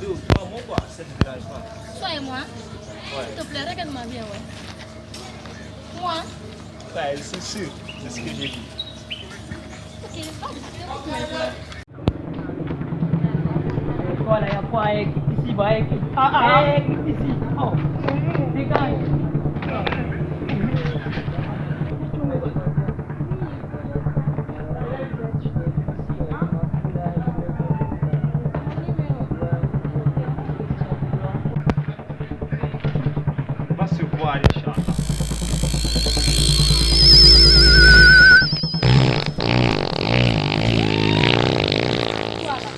2 ou 3 mots, quoi. Ça ne te dérange pas. Toi et moi, Ouais. s'il te plaît, regarde-moi bien, ouais. Moi, Ouais, elles sont sûres de ce que j'ai dit. ok, pas maintenant. Voilà, il y a quoi avec ici, bah, avec ici. Oh, dégage. Va se voir, Richard. Voilà.